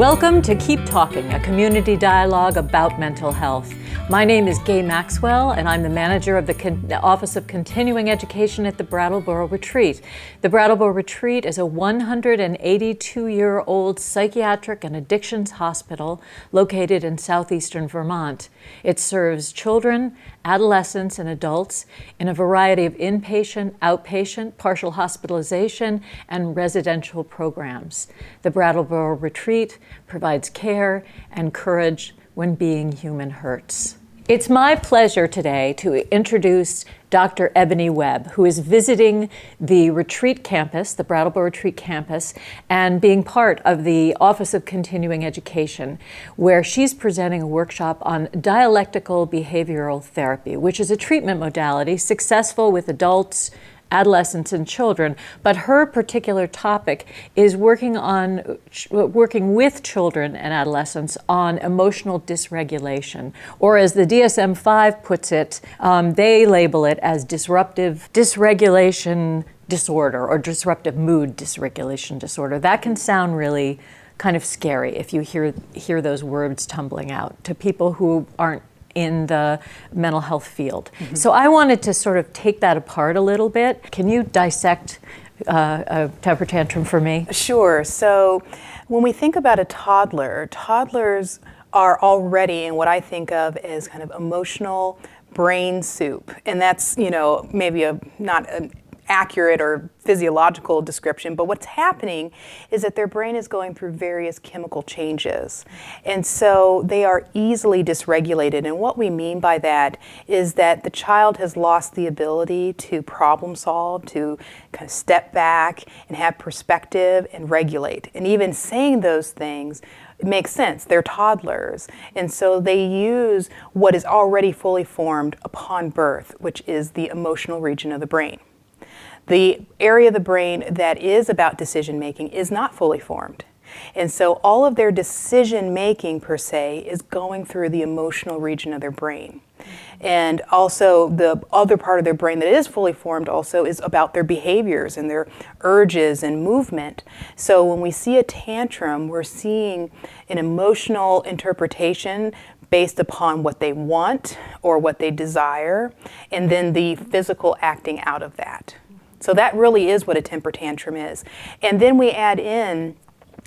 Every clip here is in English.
Welcome to Keep Talking, a community dialogue about mental health. My name is Maxwell, and I'm the manager of the Office of Continuing Education at the Brattleboro Retreat. The Brattleboro Retreat is a 182-year-old psychiatric and addictions hospital located in southeastern Vermont. It serves children, adolescents, and adults in a variety of inpatient, outpatient, partial hospitalization, and residential programs. The Brattleboro Retreat provides care and courage when being human hurts. It's my pleasure today to introduce Dr. Ebony Webb, who is visiting the retreat campus, the Brattleboro Retreat campus, and being part of the Office of Continuing Education, where she's presenting a workshop on dialectical behavioral therapy, which is a treatment modality successful with adults, adolescents, and children, but her particular topic is working with children and adolescents on emotional dysregulation, or as the DSM-5 puts it, they label it as disruptive dysregulation disorder or disruptive mood dysregulation disorder. That can sound really kind of scary if you hear those words tumbling out to people who aren't in the mental health field. Mm-hmm. So I wanted to sort of take that apart a little bit. Can you dissect a temper tantrum for me? Sure. So when we think about a toddler, toddlers are already in what I think of as kind of emotional brain soup. And that's, maybe not an accurate or physiological description, but what's happening is that their brain is going through various chemical changes. And so they are easily dysregulated. And what we mean by that is that the child has lost the ability to problem solve, to kind of step back and have perspective and regulate. And even saying those things, it makes sense. They're toddlers. And so they use what is already fully formed upon birth, which is the emotional region of the brain. The area of the brain that is about decision making is not fully formed. And so all of their decision making per se is going through the emotional region of their brain. And also the other part of their brain that is fully formed also is about their behaviors and their urges and movement. So when we see a tantrum, we're seeing an emotional interpretation based upon what they want or what they desire, and then the physical acting out of that. So that really is what a temper tantrum is. And then we add in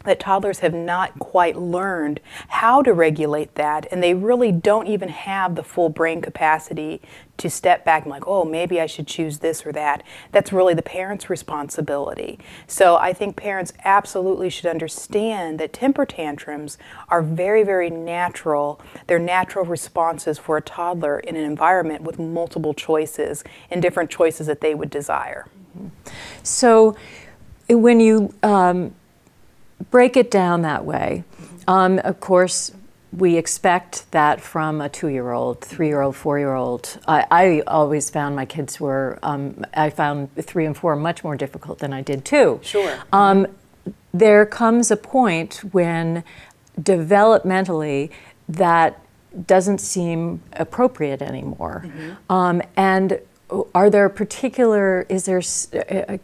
that toddlers have not quite learned how to regulate that, and they really don't even have the full brain capacity to step back and like, oh, maybe I should choose this or that. That's really the parent's responsibility. So I think parents absolutely should understand that temper tantrums are very, very natural. They're natural responses for a toddler in an environment with multiple choices and different choices that they would desire. So when you break it down that way, of course, we expect that from a 2-year-old, 3-year-old, 4-year-old. I always found my kids were, I found 3 and 4 much more difficult than I did 2. Sure. There comes a point when developmentally that doesn't seem appropriate anymore. Mm-hmm. And are there particular,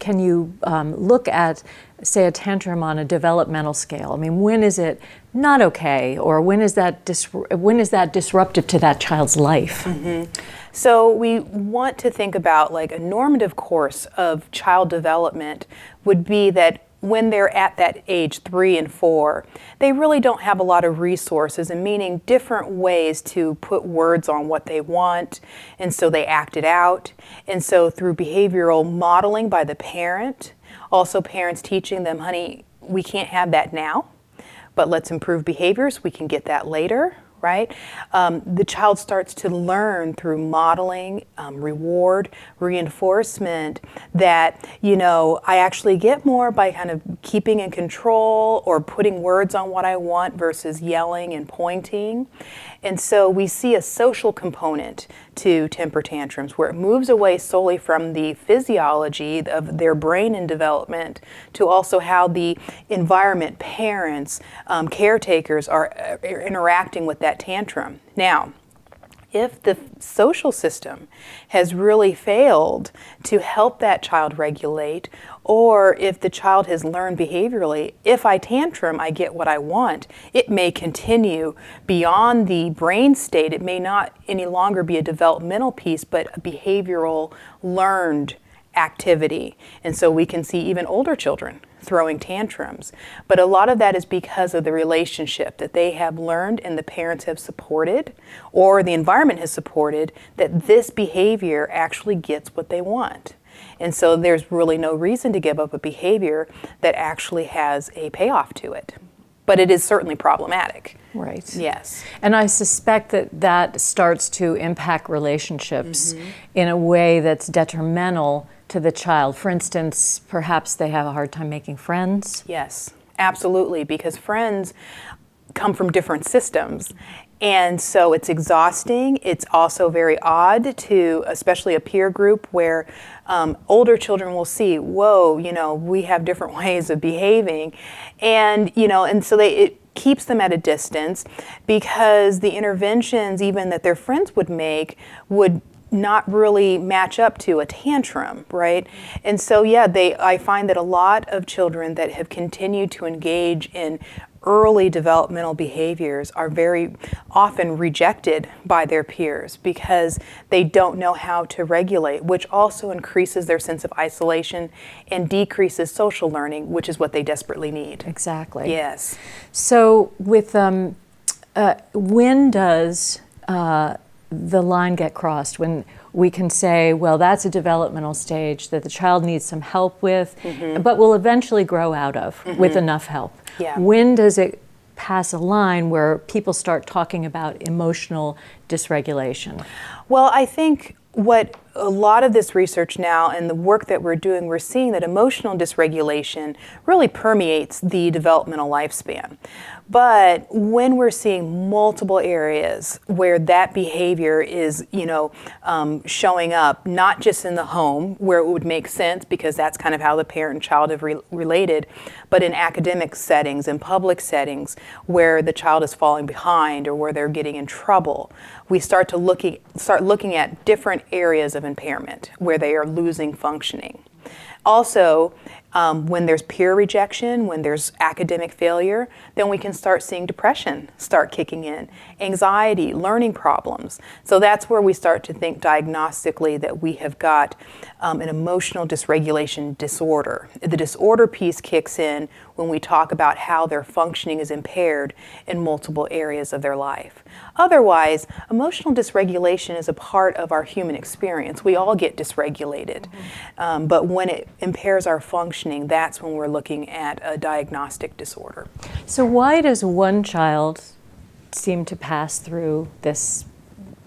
can you look at, say, a tantrum on a developmental scale? I mean, when is it not okay, or when is that disruptive to that child's life? Mm-hmm. So we want to think about like a normative course of child development would be that when they're at that age 3 and 4, they really don't have a lot of resources, and meaning different ways to put words on what they want, and so they act it out. And so through behavioral modeling by the parent, also parents teaching them, honey, we can't have that now, but let's improve behaviors, we can get that later. Right? The child starts to learn through modeling, reward, reinforcement that, I actually get more by kind of keeping in control or putting words on what I want versus yelling and pointing. And so we see a social component to temper tantrums where it moves away solely from the physiology of their brain and development to also how the environment, parents, caretakers are interacting with that tantrum. Now, If the social system has really failed to help that child regulate, or if the child has learned behaviorally, if I tantrum, I get what I want, it may continue beyond the brain state. It may not any longer be a developmental piece, but a behavioral learned activity. And so we can see even older children throwing tantrums. But a lot of that is because of the relationship that they have learned and the parents have supported, or the environment has supported, that this behavior actually gets what they want. And so there's really no reason to give up a behavior that actually has a payoff to it. But it is certainly problematic. Right. Yes. And I suspect that that starts to impact relationships in a way that's detrimental to the child. For instance, perhaps they have a hard time making friends. Yes, absolutely, because friends come from different systems. And so it's exhausting. It's also very odd to, especially a peer group where older children will see, whoa, we have different ways of behaving. And, and so it keeps them at a distance, because the interventions even that their friends would make would not really match up to a tantrum, right? And so, I find that a lot of children that have continued to engage in early developmental behaviors are very often rejected by their peers because they don't know how to regulate, which also increases their sense of isolation and decreases social learning, which is what they desperately need. Exactly. Yes. So with when does the line get crossed, when we can say, well, that's a developmental stage that the child needs some help with, but will eventually grow out of with enough help? Yeah. When does it pass a line where people start talking about emotional dysregulation? Well, I think what a lot of this research now and the work that we're doing, we're seeing that emotional dysregulation really permeates the developmental lifespan. But when we're seeing multiple areas where that behavior is, showing up, not just in the home where it would make sense because that's kind of how the parent and child have related, but in academic settings, in public settings where the child is falling behind or where they're getting in trouble, we start looking at different areas of impairment where they are losing functioning. Also, when there's peer rejection, when there's academic failure, then we can start seeing depression start kicking in, anxiety, learning problems. So that's where we start to think diagnostically that we have got an emotional dysregulation disorder. The disorder piece kicks in when we talk about how their functioning is impaired in multiple areas of their life. Otherwise, emotional dysregulation is a part of our human experience. We all get dysregulated. But when it impairs our functioning, that's when we're looking at a diagnostic disorder. So why does one child seem to pass through this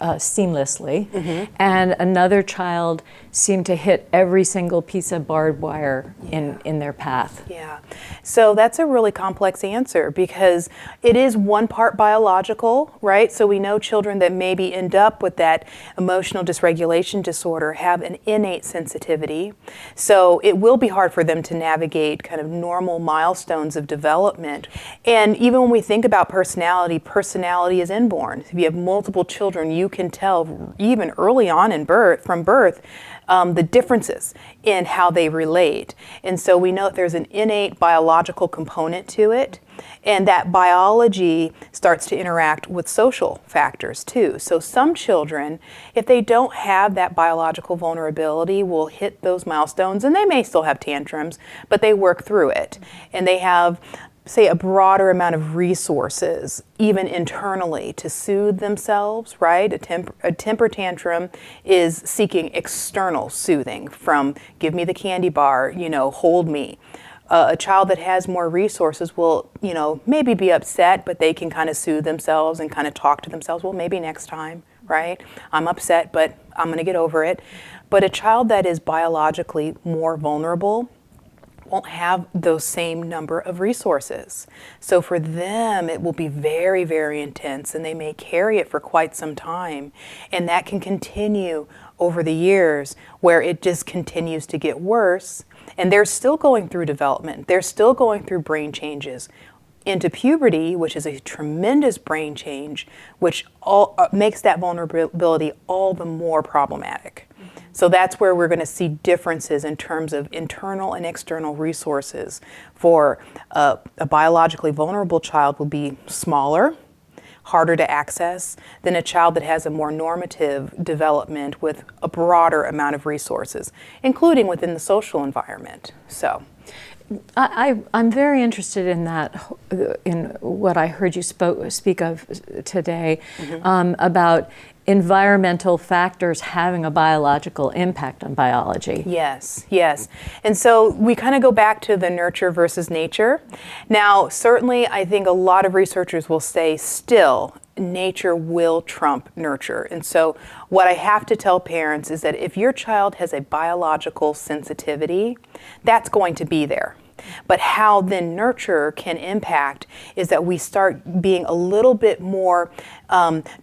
seamlessly, and another child seem to hit every single piece of barbed wire in their path? Yeah, so that's a really complex answer because it is one part biological, right? So we know children that maybe end up with that emotional dysregulation disorder have an innate sensitivity. So it will be hard for them to navigate kind of normal milestones of development. And even when we think about personality is inborn. If you have multiple children, you can tell even early on from birth, the differences in how they relate. And so we know that there's an innate biological component to it, and that biology starts to interact with social factors too. So some children, if they don't have that biological vulnerability, will hit those milestones, and they may still have tantrums, but they work through it. And they have, say, a broader amount of resources, even internally, to soothe themselves, right? A temper tantrum is seeking external soothing from give me the candy bar, hold me. A child that has more resources will, maybe be upset, but they can kind of soothe themselves and kind of talk to themselves, well, maybe next time, right? I'm upset, but I'm going to get over it. But a child that is biologically more vulnerable won't have those same number of resources. So for them, it will be very, very intense, and they may carry it for quite some time. And that can continue over the years where it just continues to get worse. And they're still going through development. They're still going through brain changes. into puberty, which is a tremendous brain change, which makes that vulnerability all the more problematic. So that's where we're going to see differences in terms of internal and external resources. For a biologically vulnerable child will be smaller, harder to access than a child that has a more normative development with a broader amount of resources, including within the social environment. So I'm very interested in that, in what I heard you speak of today, about environmental factors having a biological impact on biology. Yes, yes. And so we kind of go back to the nurture versus nature. Now, certainly, I think a lot of researchers will say still, nature will trump nurture. And so what I have to tell parents is that if your child has a biological sensitivity, that's going to be there. But how then nurture can impact is that we start being a little bit more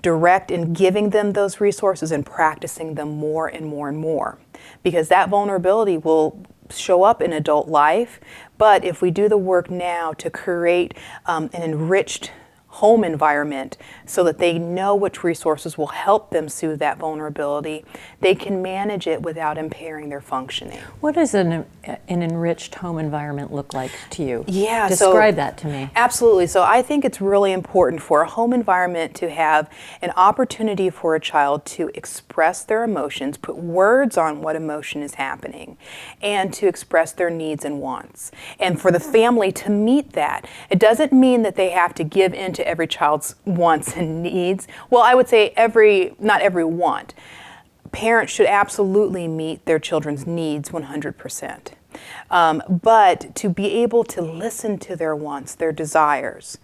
direct in giving them those resources and practicing them more and more and more. Because that vulnerability will show up in adult life. But if we do the work now to create an enriched home environment so that they know which resources will help them soothe that vulnerability, they can manage it without impairing their functioning. What does an enriched home environment look like to you? Yeah, describe that to me. Absolutely. So I think it's really important for a home environment to have an opportunity for a child to express their emotions, put words on what emotion is happening, and to express their needs and wants. And for the family to meet that. It doesn't mean that they have to give in to every child's wants and needs. Well, I would say not every want. Parents should absolutely meet their children's needs 100%. But to be able to listen to their wants, their desires.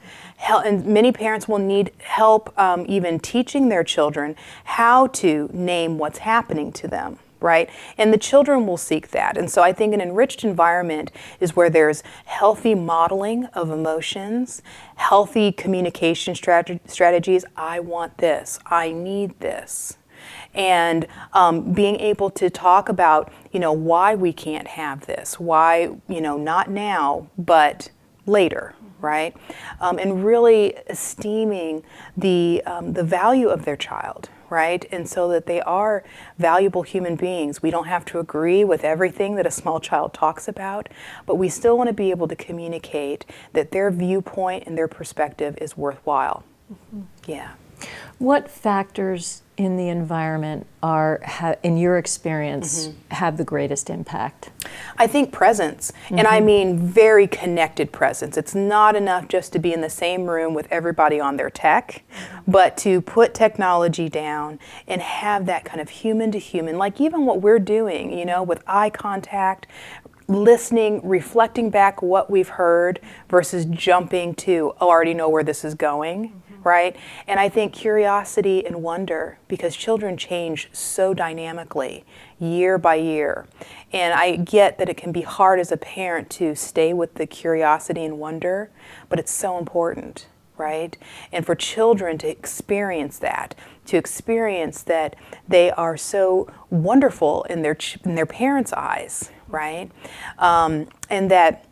And many parents will need help even teaching their children how to name what's happening to them. Right? And the children will seek that. And so I think an enriched environment is where there's healthy modeling of emotions, healthy communication strategies. I want this. I need this. And being able to talk about, why we can't have this, why, not now, but later. Right? And really esteeming the value of their child. Right? And so that they are valuable human beings. We don't have to agree with everything that a small child talks about, but we still want to be able to communicate that their viewpoint and their perspective is worthwhile. Mm-hmm. Yeah. What factors in the environment in your experience, have the greatest impact? I think presence, and I mean very connected presence. It's not enough just to be in the same room with everybody on their tech, but to put technology down and have that kind of human to human, like even what we're doing, with eye contact, listening, reflecting back what we've heard versus jumping to, I already know where this is going. Right? And I think curiosity and wonder, because children change so dynamically year by year. And I get that it can be hard as a parent to stay with the curiosity and wonder, but it's so important, right? And for children to experience that they are so wonderful in their parents' eyes, right? And that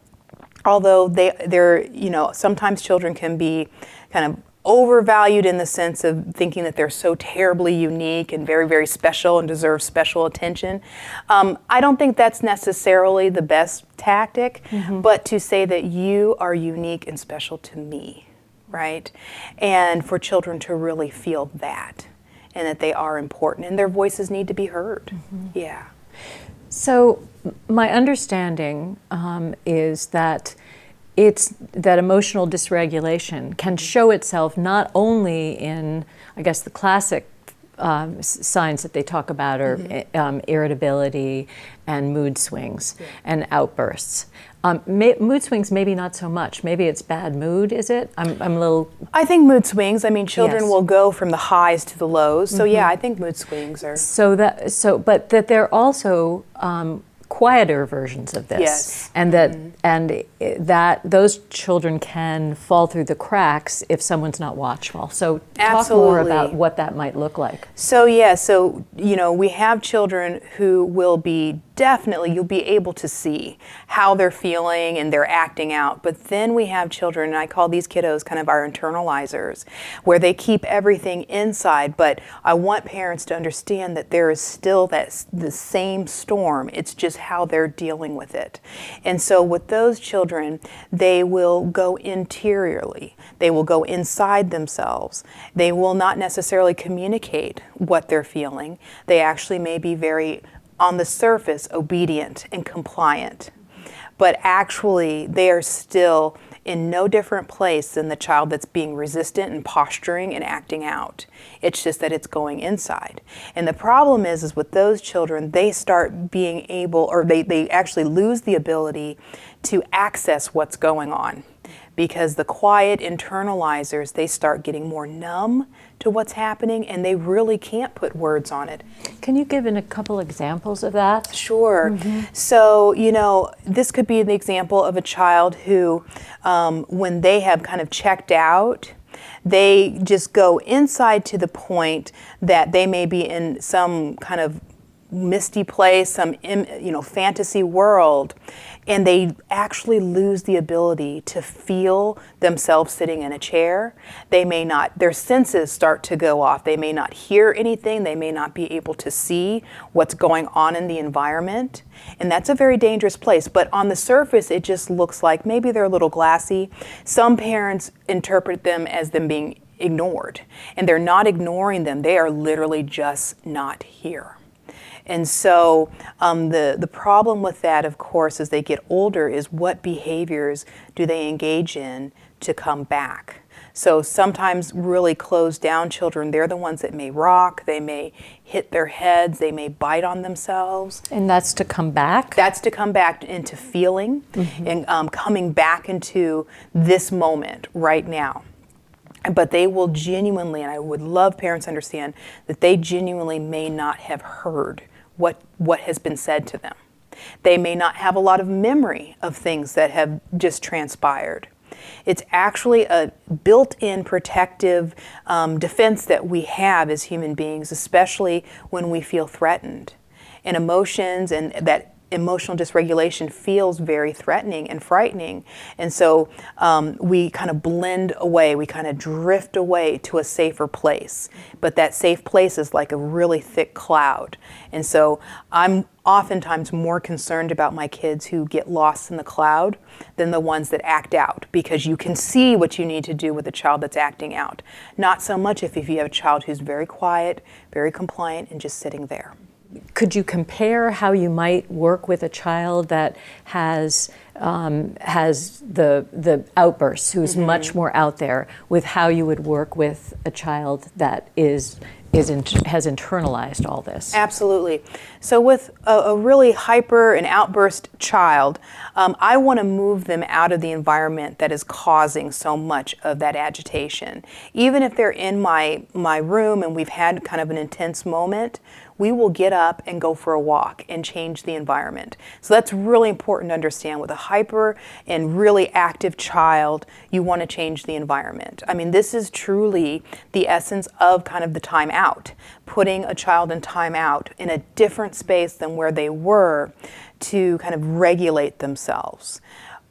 although they're sometimes children can be kind of overvalued in the sense of thinking that they're so terribly unique and very, very special and deserve special attention. I don't think that's necessarily the best tactic, but to say that you are unique and special to me, right? And for children to really feel that and that they are important and their voices need to be heard. Yeah. So my understanding is that emotional dysregulation can show itself not only in, I guess, the classic signs that they talk about are irritability and mood swings and outbursts. Mood swings, maybe not so much. Maybe it's bad mood, is it? I'm a little... I think mood swings, children will go from the highs to the lows. So yeah, I think mood swings are... But that they're also... quieter versions of this, yes. And that those children can fall through the cracks if someone's not watchful. So talk more about what that might look like. So we have children who will be definitely you'll be able to see how they're feeling and they're acting out. But then we have children, and I call these kiddos kind of our internalizers, where they keep everything inside. But I want parents to understand that there is still the same storm. It's just how they're dealing with it. And so with those children, they will go interiorly. They will go inside themselves. They will not necessarily communicate what they're feeling. They actually may be very, on the surface, obedient and compliant. But actually, they are still in no different place than the child that's being resistant and posturing and acting out. It's just that it's going inside. And the problem is with those children, they start being able, or they actually lose the ability to access what's going on. Because the quiet internalizers, they start getting more numb to what's happening, and they really can't put words on it. Can you give in a couple examples of that? Sure. So, this could be the example of a child who, when they have kind of checked out, they just go inside to the point that they may be in some kind of misty place, some fantasy world, and they actually lose the ability to feel themselves sitting in a chair. They may not, their senses start to go off. They may not hear anything. They may not be able to see what's going on in the environment. And that's a very dangerous place. But on the surface, it just looks like maybe they're a little glassy. Some parents interpret them as them being ignored. And they're not ignoring them. They are literally just not here. And so the problem with that, of course, as they get older is what behaviors do they engage in to come back? So sometimes really closed down children, they're the ones that may rock, they may hit their heads, they may bite on themselves. And that's to come back? That's to come back into feeling and coming back into this moment right now. But they will genuinely, and I would love parents to understand, that they genuinely may not have heard what has been said to them. They may not have a lot of memory of things that have just transpired. It's actually a built-in protective defense that we have as human beings, especially when we feel threatened. And emotions and that emotional dysregulation feels very threatening and frightening. And so we kind of blend away, we kind of drift away to a safer place. But that safe place is like a really thick cloud. And so I'm oftentimes more concerned about my kids who get lost in the cloud than the ones that act out, because you can see what you need to do with a child that's acting out. Not so much if you have a child who's very quiet, very compliant, and just sitting there. Could you compare how you might work with a child that has the outbursts, who's much more out there, with how you would work with a child that has internalized all this? Absolutely. So with a really hyper and outburst child, I want to move them out of the environment that is causing so much of that agitation. Even if they're in my room and we've had kind of an intense moment, we will get up and go for a walk and change the environment. So that's really important to understand. With a hyper and really active child, you want to change the environment. I mean, this is truly the essence of kind of the time out, putting a child in time out in a different space than where they were to kind of regulate themselves.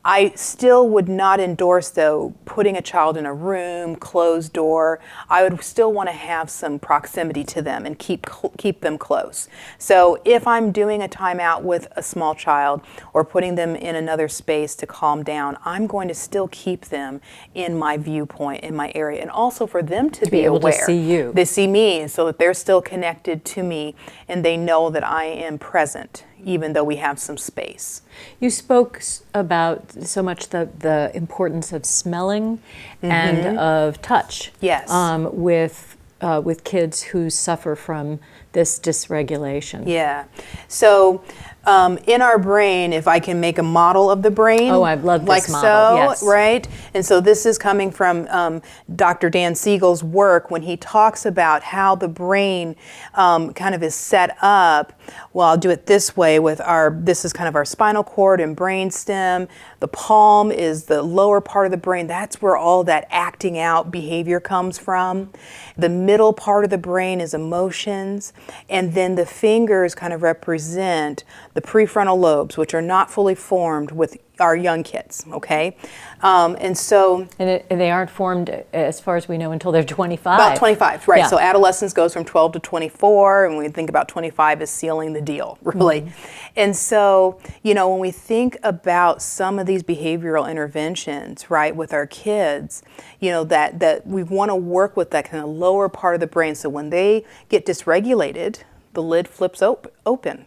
I still would not endorse, though, putting a child in a room, closed door. I would still want to have some proximity to them and keep them close. So if I'm doing a timeout with a small child or putting them in another space to calm down, I'm going to still keep them in my viewpoint, in my area, and also for them to be able aware. to see you. They see me, so that they're still connected to me and they know that I am present, even though we have some space. You spoke about so much the importance of smelling and of touch. Yes. With kids who suffer from this dysregulation. Yeah. So in our brain, if I can make a model of the brain. Oh, I've loved this like model, so, yes. Right? And so this is coming from Dr. Dan Siegel's work when he talks about how the brain kind of is set up. Well, I'll do it this way with this is kind of our spinal cord and brain stem. The palm is the lower part of the brain. That's where all that acting out behavior comes from. The middle part of the brain is emotions. And then the fingers kind of represent the prefrontal lobes, which are not fully formed with our young kids, okay? And so... And they aren't formed, as far as we know, until they're 25. About 25, right. Yeah. So adolescence goes from 12 to 24, and we think about 25 as sealing the deal, really. And so, you know, when we think about some of these behavioral interventions, right, with our kids, you know, that we want to work with that kind of lower part of the brain. So when they get dysregulated, the lid flips open.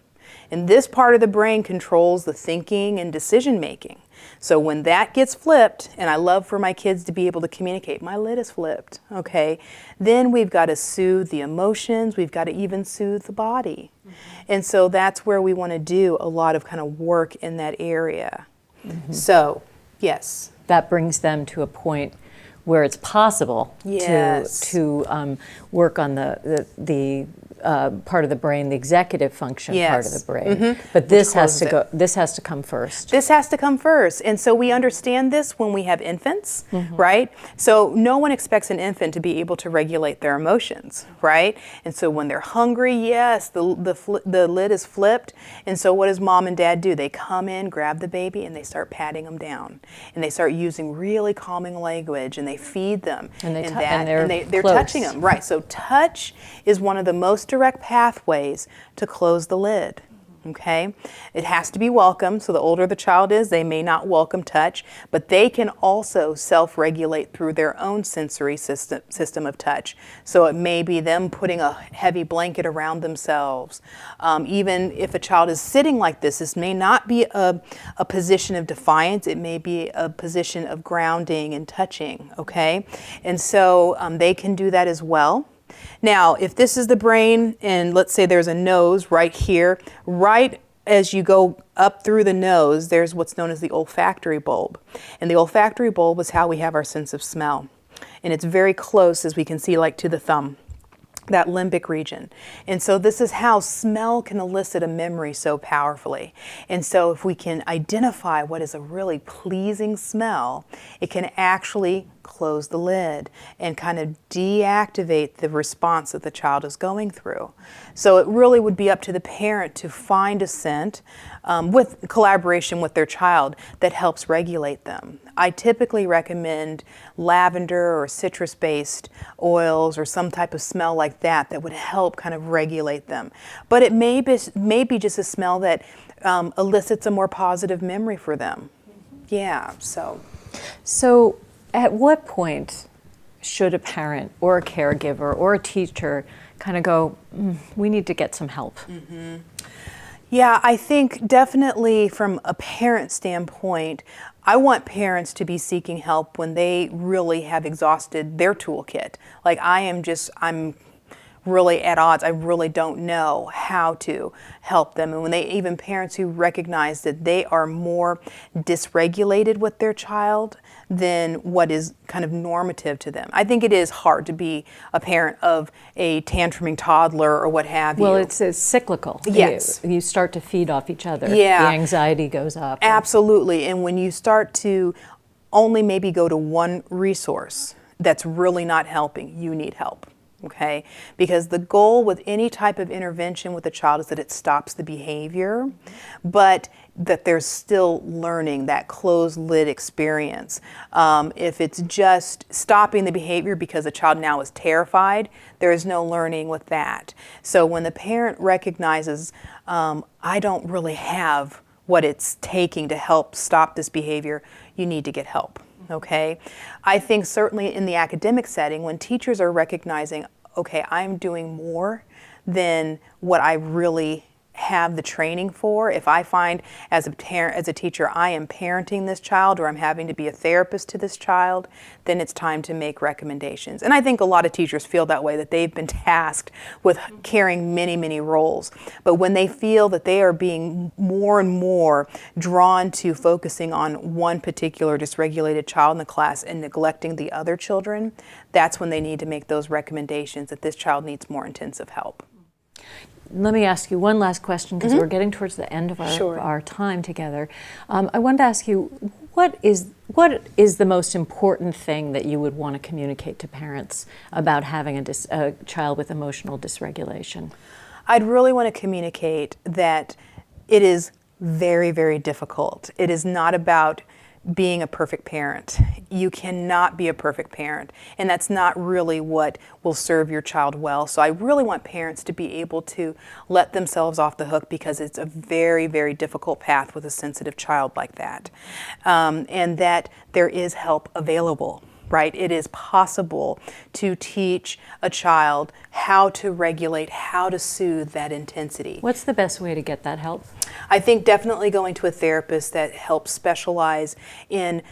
And this part of the brain controls the thinking and decision making. So when that gets flipped, and I love for my kids to be able to communicate, my lid is flipped, okay? Then we've got to soothe the emotions, we've got to even soothe the body. And so that's where we want to do a lot of kind of work in that area. So, yes. That brings them to a point where it's possible to work on the part of the brain, the executive function part of the brain. But this has to go. This has to come first. This has to come first, and so we understand this when we have infants, right? So no one expects an infant to be able to regulate their emotions, right? And so when they're hungry, yes, the lid is flipped, and so what does mom and dad do? They come in, grab the baby, and they start patting them down, and they start using really calming language, and they feed them, and they're touching them, right? So touch is one of the most direct pathways to close the lid. Okay, it has to be welcome. So the older the child is, they may not welcome touch, but they can also self-regulate through their own sensory system of touch. So it may be them putting a heavy blanket around themselves. Even if a child is sitting like this may not be a position of defiance. It may be a position of grounding and touching. Okay, and so they can do that as well. Now, if this is the brain, and let's say there's a nose right here, right as you go up through the nose, there's what's known as the olfactory bulb. And the olfactory bulb is how we have our sense of smell. And it's very close, as we can see, like to the thumb, that limbic region. And so this is how smell can elicit a memory so powerfully. And so if we can identify what is a really pleasing smell, it can actually close the lid and kind of deactivate the response that the child is going through. So it really would be up to the parent to find a scent with collaboration with their child that helps regulate them. I typically recommend lavender or citrus-based oils or some type of smell like that would help kind of regulate them. But it may be just a smell that elicits a more positive memory for them. Yeah, so. So at what point should a parent or a caregiver or a teacher kind of go, we need to get some help? Yeah, I think definitely from a parent standpoint, I want parents to be seeking help when they really have exhausted their toolkit. Like I'm really at odds. I really don't know how to help them. And even parents who recognize that they are more dysregulated with their child than what is kind of normative to them. I think it is hard to be a parent of a tantruming toddler or what have you. Well, it's cyclical. Yes. You start to feed off each other. Yeah. The anxiety goes up. Absolutely. And when you start to only maybe go to one resource that's really not helping, you need help. Okay, because the goal with any type of intervention with a child is that it stops the behavior, but that there's still learning, that closed lid experience. If it's just stopping the behavior because a child now is terrified, there is no learning with that. So when the parent recognizes, I don't really have what it's taking to help stop this behavior, you need to get help. Okay, I think certainly in the academic setting, when teachers are recognizing, okay, I'm doing more than what I really have the training for. If I find as a teacher I am parenting this child or I'm having to be a therapist to this child, then it's time to make recommendations. And I think a lot of teachers feel that way, that they've been tasked with carrying many, many roles. But when they feel that they are being more and more drawn to focusing on one particular dysregulated child in the class and neglecting the other children, that's when they need to make those recommendations that this child needs more intensive help. Let me ask you one last question, because we're getting towards the end of our time together. I wanted to ask you, what is the most important thing that you would want to communicate to parents about having a child with emotional dysregulation? I'd really want to communicate that it is very, very difficult. It is not about being a perfect parent. You cannot be a perfect parent, and that's not really what will serve your child well. So I really want parents to be able to let themselves off the hook, because it's a very, very difficult path with a sensitive child like that. And that there is help available. Right? It is possible to teach a child how to regulate, how to soothe that intensity. What's the best way to get that help? I think definitely going to a therapist that helps specialize in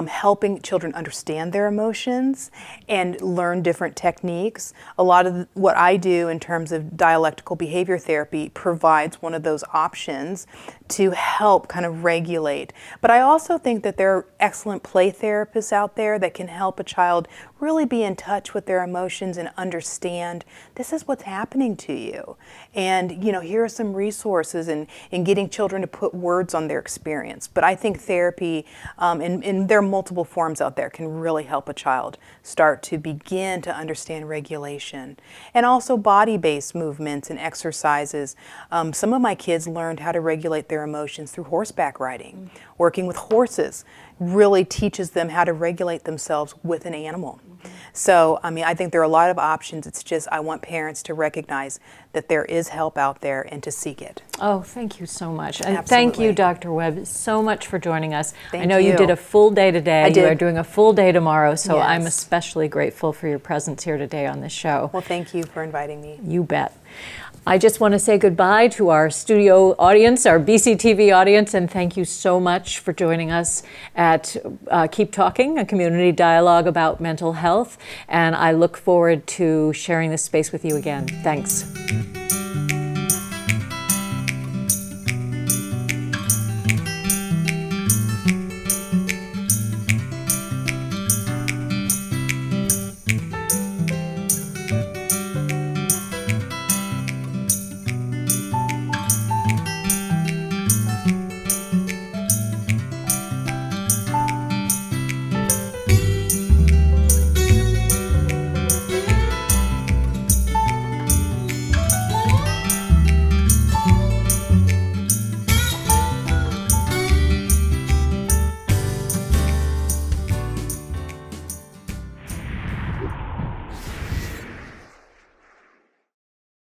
helping children understand their emotions and learn different techniques. A lot of what I do in terms of dialectical behavior therapy provides one of those options to help kind of regulate. But I also think that there are excellent play therapists out there that can help a child really be in touch with their emotions and understand this is what's happening to you. And, you know, here are some resources in getting children to put words on their experience. But I think therapy, and there are multiple forms out there, can really help a child start to begin to understand regulation. And also body-based movements and exercises. Some of my kids learned how to regulate their emotions through horseback riding. Working with horses really teaches them how to regulate themselves with an animal. So, I mean, I think there are a lot of options. It's just I want parents to recognize that there is help out there and to seek it. Oh, thank you so much. And Absolutely. thank you, Dr. Webb, so much for joining us. Thank I know you did a full day today. I did. You are doing a full day tomorrow, so Yes. I'm especially grateful for your presence here today on this show. Well, thank you for inviting me. You bet. I just want to say goodbye to our studio audience, our BCTV audience, and thank you so much for joining us at Keep Talking, a community dialogue about mental health. And I look forward to sharing this space with you again. Thanks.